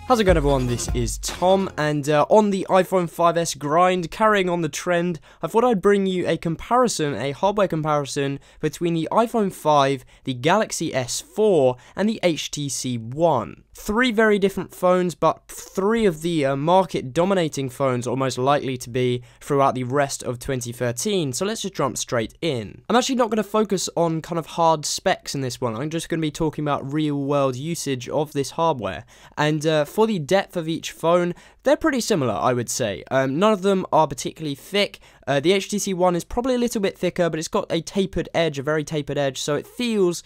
How's it going, everyone? This is Tom, and on the iPhone 5S grind, carrying on the trend, I thought I'd bring you a comparison, a hardware comparison between the iPhone 5, the Galaxy S4, and the HTC One. Three very different phones, but three of the market-dominating phones are most likely to be throughout the rest of 2013, so let's just jump straight in. I'm actually not going to focus on kind of hard specs in this one. I'm just going to be talking about real-world usage of this hardware, and for the depth of each phone, they're pretty similar, I would say. None of them are particularly thick. The HTC One is probably a little bit thicker, but it's got a tapered edge, a very tapered edge, so it feels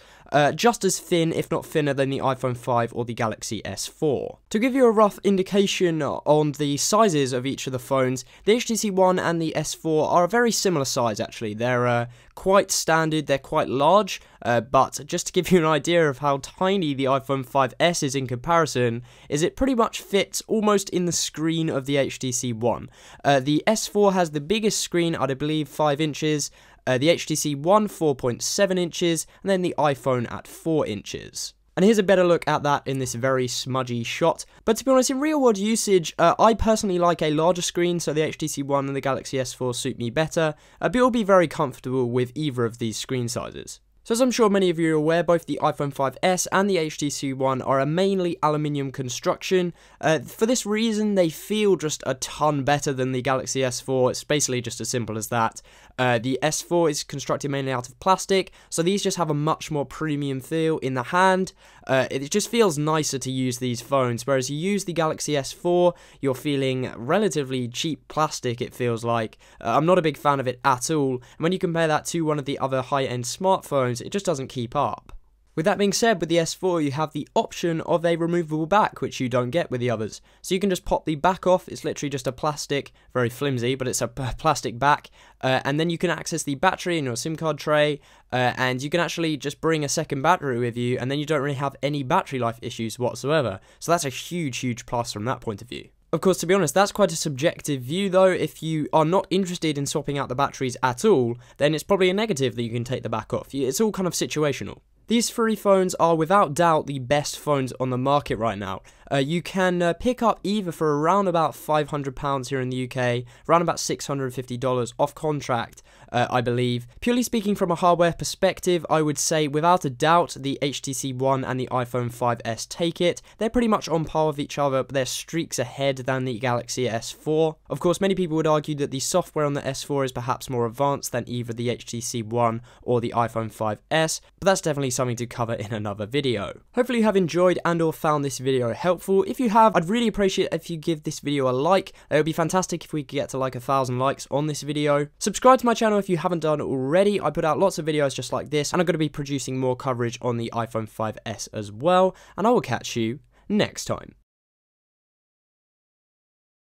just as thin, if not thinner, than the iPhone 5 or the Galaxy S4. To give you a rough indication on the sizes of each of the phones, the HTC One and the S4 are a very similar size, actually. They're quite standard, they're quite large, but just to give you an idea of how tiny the iPhone 5S is in comparison, is it pretty much fits almost in the screen of the HTC One. The S4 has the biggest screen at, I believe, 5 inches, the HTC One 4.7 inches, and then the iPhone at 4 inches. And here's a better look at that in this very smudgy shot. But to be honest, in real world usage, I personally like a larger screen, so the HTC One and the Galaxy S4 suit me better, but you'll be very comfortable with either of these screen sizes. So as I'm sure many of you are aware, both the iPhone 5S and the HTC One are a mainly aluminium construction. For this reason, they feel just a ton better than the Galaxy S4. It's basically just as simple as that. The S4 is constructed mainly out of plastic, so these just have a much more premium feel in the hand. It just feels nicer to use these phones, whereas you use the Galaxy S4, you're feeling relatively cheap plastic, it feels like. I'm not a big fan of it at all, and when you compare that to one of the other high-end smartphones, it just doesn't keep up. With that being said, with the S4 you have the option of a removable back, which you don't get with the others. So you can just pop the back off, it's literally just a plastic, very flimsy, but it's a plastic back, and then you can access the battery in your SIM card tray, and you can actually just bring a second battery with you, and then you don't really have any battery life issues whatsoever. So that's a huge plus from that point of view. Of course, to be honest, that's quite a subjective view though. If you are not interested in swapping out the batteries at all, then it's probably a negative that you can take the back off. It's all kind of situational. These three phones are without doubt the best phones on the market right now. You can pick up either for around about £500 here in the UK, around about $650 off contract, I believe. Purely speaking from a hardware perspective, I would say without a doubt the HTC One and the iPhone 5S take it. They're pretty much on par with each other, but they're streaks ahead than the Galaxy S4. Of course, many people would argue that the software on the S4 is perhaps more advanced than either the HTC One or the iPhone 5S, but that's definitely something to cover in another video. Hopefully you have enjoyed and or found this video helpful. If you have, I'd really appreciate it if you give this video a like. It would be fantastic if we could get to like 1,000 likes on this video. Subscribe to my channel if you haven't done it already. I put out lots of videos just like this, and I'm going to be producing more coverage on the iPhone 5S as well, and I will catch you next time.